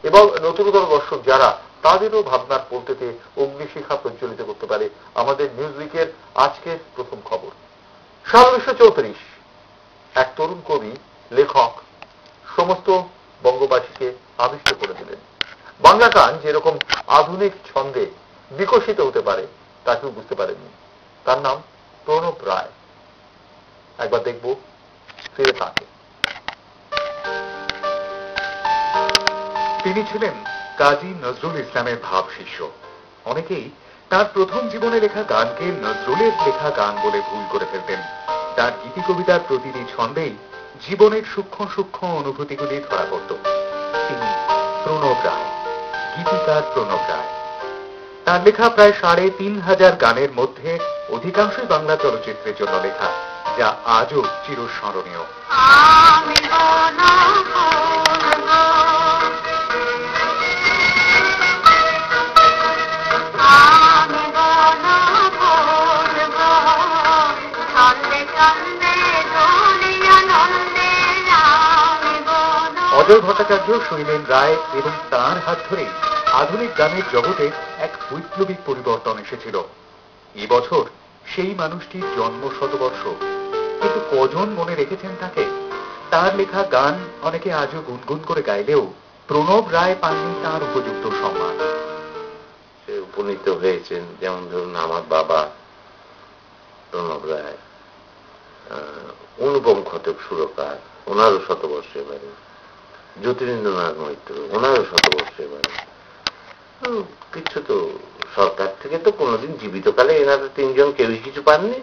এবং নতুনতর দর্শক যারা, তাদেরও ভাবনার পল্লীতে অগ্নিশিখা প্রজ্বলিত করতে পারে আমাদের নিউজউইকের আজকের প্রথম খবর। সাল 1934 এক তরুণ কবি, লেখক সমস্ত বঙ্গবাসীকে আবিষ্ট করে দিলেন। বাংলা গান যেরকম আধুনিক ছন্দে বিকশিত হতে পারে তা কেউ বুঝতে পারেননি। তার নাম প্রণব রায়। একবার দেখব ফিরে থাকে। তিনি ছিলেন কাজী নজরুল ইসলামের ভাব শিষ্য। অনেকেই তার প্রথম জীবনে লেখা গানকে নজরুলের লেখা গান বলে ভুল করে ফেলতেন। তার গীতি কবিতার প্রতিটি ছন্দেই জীবনের সূক্ষ্ম সূক্ষ্ম অনুভূতিগুলি ধরা পড়ত। তিনি প্রণব রায়, গীতিকার প্রণব রায়। তার লেখা প্রায় ৩,৫০০ গানের মধ্যে অধিকাংশই বাংলা চলচ্চিত্রের জন্য লেখা, যা আজও চিরস্মরণীয়। অজয় ভট্টাচার্য, শৈলেন রায় এবং তাঁর হাত ধরেই আধুনিক গানের জগতে এক বৈপ্লবিক পরিবর্তন এসেছিল। এবছর সেই মানুষটির জন্ম শতবর্ষ, কিন্তু কজন মনে রেখেছেন তাকে? তার লেখা গান অনেকে আজও গুনগুন করে গাইলেও প্রণব রায় পাননি তার উপযুক্ত সম্মান। সে উপনীত হয়েছেন, যেমন ধরুন আমার বাবা প্রণব রায়, অনুপম ঘটক সুরকার, ওনারও শতবর্ষ এবারে, জ্যোতিরিন্দ্রনাথ মৈত্র, ওনারও শতবর্ষ এবারে। কিছু তো সরকার থেকে তো কোনোদিন জীবিতকালে এনারা তিনজন কেউই কিছু পাননি,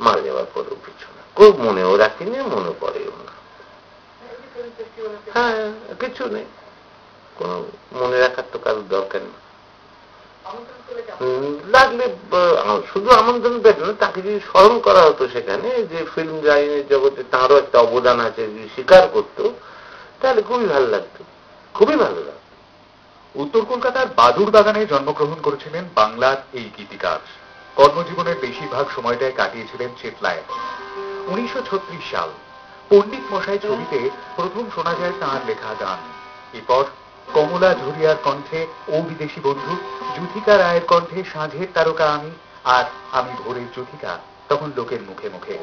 মারা যাওয়ার পরেও কিছু না, খুব মনেও রাখেনি, মনে পড়েও না। হ্যাঁ, কিছু নেই, কোন মনে রাখার তো কারোর দরকার নেই। লাগলে শুধু আমন্ত্রণ পেত না, তাকে যদি স্মরণ করা হতো সেখানে, যে ফিল্ম লাইনের জগতে তাঁরও একটা অবদান আছে, যদি স্বীকার করতো, তাহলে খুবই ভালো লাগতো, খুবই ভালো লাগতো। উত্তর কলকাতার বাদুর বাগানে জন্মগ্রহণ করেছিলেন বাংলার এই গীতিকার। কর্মজীবনের বেশিরভাগ সময়টাই কাটিয়েছিলেন চেতলায়। 1936 সাল পণ্ডিত মশাই ছবিতে প্রথম শোনা যায় তাঁর লেখা গান। এরপর কমলা ঝুরিয়ার কণ্ঠে ও বিদেশি বন্ধু, যুথিকা রায়ের কণ্ঠে সাঁঝের তারকা আমি, আর আমি ভোরের যুথিকা তখন লোকের মুখে মুখে।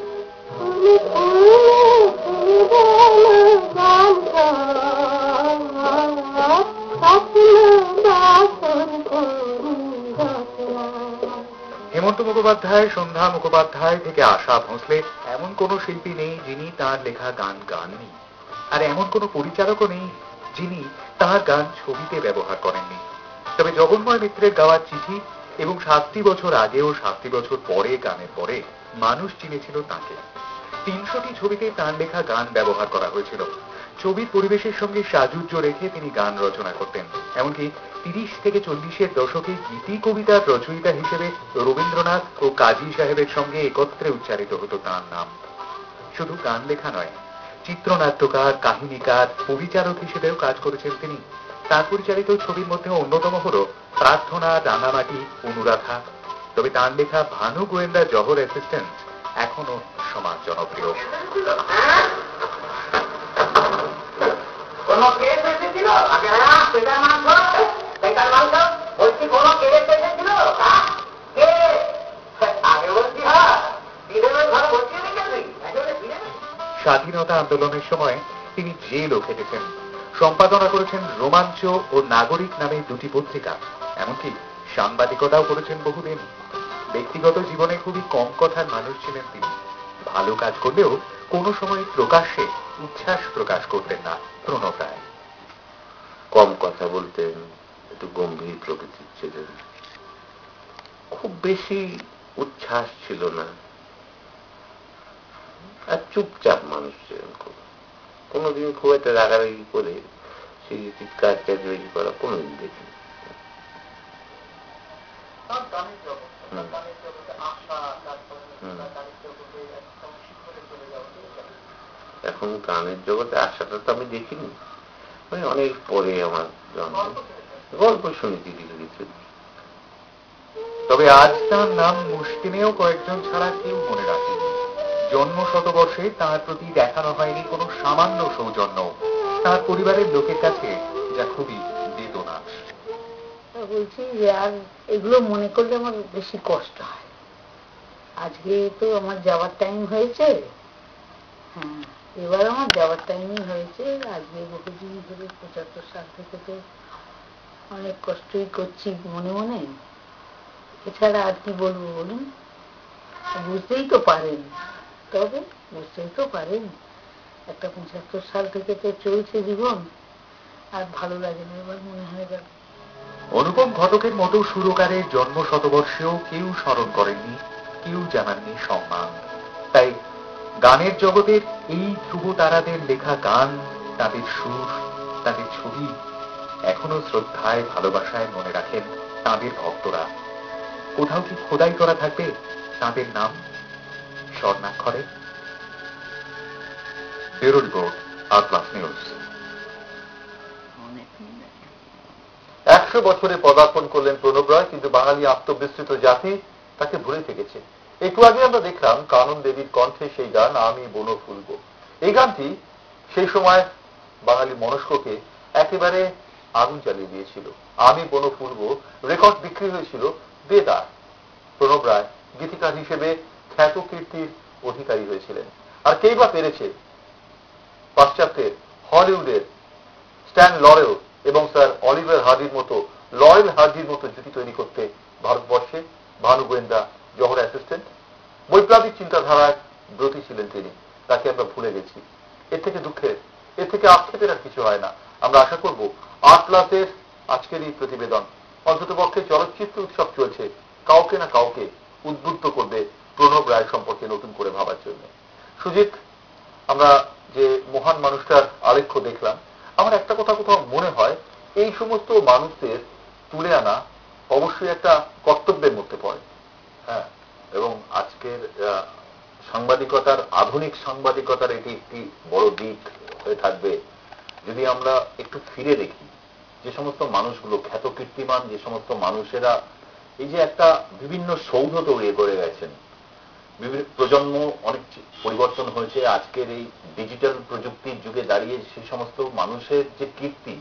হেমন্ত মুখোপাধ্যায়, সন্ধ্যা মুখোপাধ্যায় থেকে আশা ভোঁসলে এমন কোন শিল্পী নেই যিনি তার লেখা গান গাননি, আর এমন কোন পরিচালকও নেই যিনি তার গান ছবিতে ব্যবহার করেননি। তবে জগন্ময় মিত্রের গাওয়া চিঠি এবং ৭০ বছর আগে ও ৭০ বছর পরে গানের পরে মানুষ চিনেছিল তাকে। ৩০০টি ছবিতে তার লেখা গান ব্যবহার করা হয়েছিল। ছবির পরিবেশের সঙ্গে সাযুজ্য রেখে তিনি গান রচনা করতেন। এমনকি ৩০ থেকে ৪০-এর দশকে গীতি কবিতার রচয়িতা হিসেবে রবীন্দ্রনাথ ও কাজী সাহেবের সঙ্গে একত্রে উচ্চারিত হতো তাঁর নাম। শুধু গান লেখা নয়, চিত্রনাট্যকার, কাহিনীকার, পরিচালক হিসেবেও কাজ করেছেন তিনি। তার পরিচালিত ছবির মধ্যে অন্যতম হল প্রার্থনা, রাঙামাটি, অনুরাধা। তবে তার লেখা ভানু গোয়েন্দা জহর অ্যাসিস্ট্যান্ট এখনো সমাজ জনপ্রিয়। স্বাধীনতা আন্দোলনের সময় তিনি জেলও খেটেছেন। সম্পাদনা করেছেন রোমাঞ্চ ও নাগরিক নামে দুটি পত্রিকা। এমনকি সাংবাদিকতাও করেছেন বহুদিন। ব্যক্তিগত জীবনে খুবই কম কথার মানুষ ছিলেন তিনি। ভালো কাজ করলেও কোনো সময় প্রকাশ্যে উচ্ছ্বাস প্রকাশ করতেন না প্রণব রায়। কম কথা বলতেন, একটু গম্ভীর প্রকৃতির ছিলেন, খুব বেশি উচ্ছ্বাস ছিল না, আর চুপচাপ মানুষ ছিলেন। খুব কোনোদিন খুব একটা রাগারাগি করে সেই চিৎকার চেঁচামেচি করা কোনোদিন দেখিনি। এখন গানের জগতে আসাটা তো আমি দেখিনি, মানে অনেক পরে আমার জন্ম, গল্প শুনেছি কিছু কিছু। তবে আজ তার নাম মুষ্টিমেয় কয়েকজন ছাড়া কেউ মনে রাখেনি। জন্ম শতবর্ষে তার প্রতি দেখানো হয়নি কোনো সামান্য সৌজন্য তার পরিবারের লোকের কাছে, যা খুবই বেদনা। বলছি যে আর এগুলো মনে করলে আমার বেশি কষ্ট হয়। আজকে তো আমার যাওয়ার টাইম হয়েছে, হ্যাঁ এবার আমার যাওয়ার টাইমই হয়েছে। আজকে বহুদিন ধরে 75 সাল থেকে তো অনেক কষ্টই করছি মনে মনে, এছাড়া আর কি বলবো বলুন? বুঝতেই তো পারেন, তবে বুঝতেই তো পারেন একটা 75 সাল থেকে তো চলছে জীবন, আর ভালো লাগে না, এবার মনে হয় গেল। অনুপম ঘটকের মতো সুরকারের জন্ম শতবর্ষেও কেউ স্মরণ করেননি, কেউ জানাননি সম্মান। তাই গানের জগতের এই ধ্রুব তারাদের লেখা গান, তাদের সুর, তাদের ছবি এখনো শ্রদ্ধায় ভালোবাসায় মনে রাখেন তাঁদের ভক্তরা। কোথাও কি খোদাই করা থাকবে তাঁদের নাম স্বর্ণাক্ষরে? Bureau report, Atlas News. 100 বছরে পদার্পণ করলেন প্রণব রায়, কিন্তু বাঙালি আত্মবিস্তৃত জাতি তাকে ভুলে থেকেছে। একটু আগে আমরা দেখলাম কানন দেবীর কণ্ঠে সেই গান আমি বন ফুলব। এই গানটি সেই সময় বাঙালি মনস্ককে একেবারে আগুন জ্বালিয়ে দিয়েছিল। আমি বন ফুলব রেকর্ড বিক্রি হয়েছিল দেদার। প্রণব রায় গীতিকার হিসেবে খ্যাত কীর্তির অধিকারী হয়েছিলেন। আর কেই বা পেরেছে পাশ্চাত্যের হলিউডের স্ট্যান লরেল এবং স্যার অলিভার হার্ডির মতো, লরেল হার্ডির মতো জুটি তৈরি করতে ভারতবর্ষে? ভানু গোয়েন্দা, জহর অ্যাসিস্ট্যান্ট, বৈপ্লবিক চিন্তাধারায় ব্রতী ছিলেন তিনি। তাকে আমরা ভুলে গেছি। এর থেকে দুঃখের, এর থেকে আক্ষেপের আর কিছু হয় না। আমরা আশা করব আটলাসের আজকের এই প্রতিবেদন অন্ততপক্ষে চলচ্চিত্র উৎসব চলছে, কাউকে না কাউকে উদ্বুদ্ধ করবে প্রণব রায় সম্পর্কে নতুন করে ভাবার জন্য। সুজিত, আমরা যে মহান মানুষটার আলেখ্য দেখলাম, আমার একটা কথা কোথাও মনে হয় এই সমস্ত মানুষদের তুলে আনা অবশ্যই একটা কর্তব্যের মধ্যে পড়ে। হ্যাঁ, এবং আজকের সাংবাদিকতার, আধুনিক সাংবাদিকতার এটি একটি বড় দিক হয়ে থাকবে যদি আমরা একটু ফিরে দেখি। যে সমস্ত মানুষগুলো খ্যাত কীর্তিমান, যে সমস্ত মানুষেরা এই যে একটা বিভিন্ন সৌধ তৈরি করে গেছেন, বিভিন্ন প্রজন্ম অনেক পরিবর্তন হয়েছে। আজকের এই ডিজিটাল প্রযুক্তির যুগে দাঁড়িয়ে সেই সমস্ত মানুষের যে কীর্তি,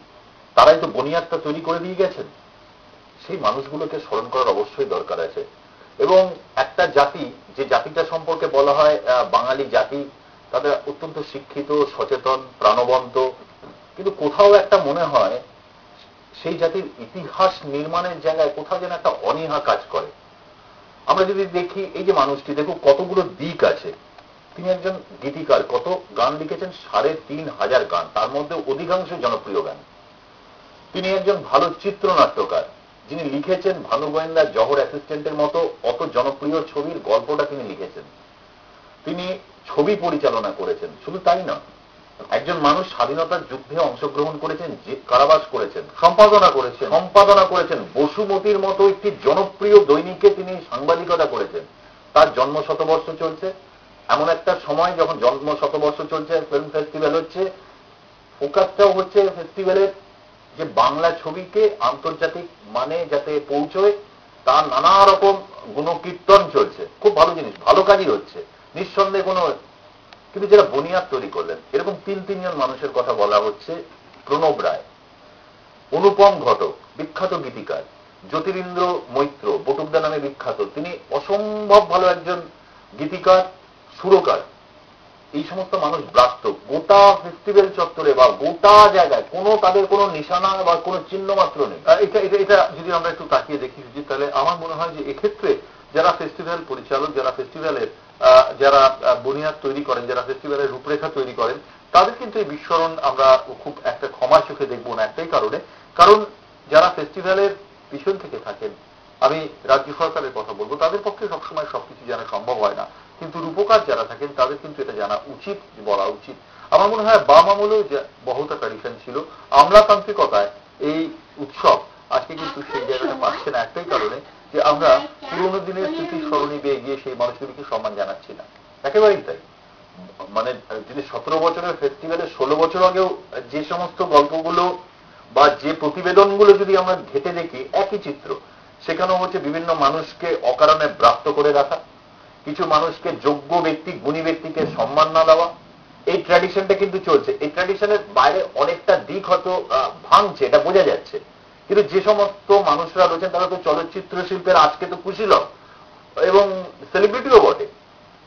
তারাই তো বুনিয়াদটা তৈরি করে দিয়ে গেছেন। সেই মানুষগুলোকে স্মরণ করার অবশ্যই দরকার আছে। এবং একটা জাতি, যে জাতিটা সম্পর্কে বলা হয় বাঙালি জাতি, তাদের অত্যন্ত শিক্ষিত, সচেতন, প্রাণবন্ত, কিন্তু কোথাও একটা মনে হয় সেই জাতির ইতিহাস নির্মাণের জায়গায় কোথাও যেন একটা অনীহা কাজ করে। আমরা যদি দেখি এই যে মানুষটি, দেখো কতগুলো দিক আছে। তিনি একজন গীতিকার, কত গান লিখেছেন, ৩,৫০০ গান, তার মধ্যে অধিকাংশ জনপ্রিয় গান। তিনি একজন ভালো চিত্রনাট্যকার, যিনি লিখেছেন ভানু গোয়েন্দা, জহর অ্যাসিস্ট্যান্টের মতো অত জনপ্রিয় ছবির গল্পটা তিনি লিখেছেন। তিনি ছবি পরিচালনা করেছেন। শুধু তাই না, একজন মানুষ স্বাধীনতার যুদ্ধে অংশগ্রহণ করেছেন, যে কারাবাস করেছেন, সম্পাদনা করেছেন বসুমতির মতো একটি জনপ্রিয় দৈনিকে তিনি সাংবাদিকতা করেছেন। তার জন্ম শতবর্ষ চলছে, এমন একটা সময় যখন জন্ম শতবর্ষ চলছে, ফিল্ম ফেস্টিভ্যাল হচ্ছে, ফোকাসটাও হচ্ছে ফেস্টিভ্যালের যে বাংলা ছবিকে আন্তর্জাতিক মানে যাতে পৌঁছয়, তার নানা রকম গুণকীর্তন চলছে। খুব ভালো জিনিস, ভালো কাজই হচ্ছে, নিঃসন্দেহে কোনো। কিন্তু যারা বুনিয়াদ তৈরি করলেন, এরকম তিনজন মানুষের কথা বলা হচ্ছে। প্রণব রায়, অনুপম ঘটক, বিখ্যাত গীতিকার, জ্যোতিরিন্দ্র মৈত্র, বটুকদা নামে বিখ্যাত, তিনি অসম্ভব ভালো একজন গীতিকার, সুরকার। এই সমস্ত মানুষ ব্রাস্ত গোটা ফেস্টিভ্যাল চত্বরে বা গোটা জায়গায় তাদের কোনো নিশানা বা কোনো চিহ্ন মাত্র নেই। এটা যদি আমরা একটু তাকিয়ে দেখি, তাহলে আমার মনে হয় যে এক্ষেত্রে যারা ফেস্টিভ্যাল পরিচালক, যারা ফেস্টিভ্যালের যারা বুনিয়াদ তৈরি করেন, যারা ফেস্টিভ্যালের রূপরেখা তৈরি করেন, তাদের কিন্তু এই বিস্মরণ আমরা খুব একটা ক্ষমার চোখে দেখবো না। একটাই কারণে, কারণ যারা ফেস্টিভ্যালের পিছন থেকে থাকেন, আমি রাজ্য সরকারের কথা বলবো, তাদের পক্ষে সবসময় সবকিছু জানা সম্ভব হয় না, কিন্তু রূপকার যারা থাকেন তাদের কিন্তু এটা জানা উচিত, বলা উচিত। আমার মনে হয় বাম আমলেও যে বহুতা ট্র্যাডিশন ছিল, আমলাতান্ত্রিকতায় এই উৎসব আজকে কিন্তু সেই জায়গাটা পাচ্ছে না। একটাই কারণে যে আমরা পুরোনো দিনের স্মৃতি স্মরণে বেয়ে গিয়ে সেই মানুষগুলিকে সম্মান জানাচ্ছি না। একেবারেই তাই। মানে যদি 17 বছরের ফেস্টিভ্যালে 16 বছর আগেও যে সমস্ত গল্পগুলো বা যে প্রতিবেদনগুলো যদি আমরা ঘেটে দেখি, একই চিত্র। সেখানেও হচ্ছে বিভিন্ন মানুষকে অকারণে ব্রাত্য করে রাখা, কিছু মানুষকে যোগ্য ব্যক্তি, গুণী ব্যক্তিকে সম্মান না দেওয়া, এই ট্র্যাডিশনটা কিন্তু চলছে। এই ট্র্যাডিশনের বাইরে অনেকটা দিক হয়তো ভাঙছে, এটা বোঝা যাচ্ছে। কিন্তু যে সমস্ত মানুষরা রয়েছেন তারা তো চলচ্চিত্র শিল্পের আজকে তো কুশীলব এবং সেলিব্রিটিও বটে,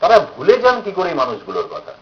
তারা ভুলে যান কি করে এই মানুষগুলোর কথা।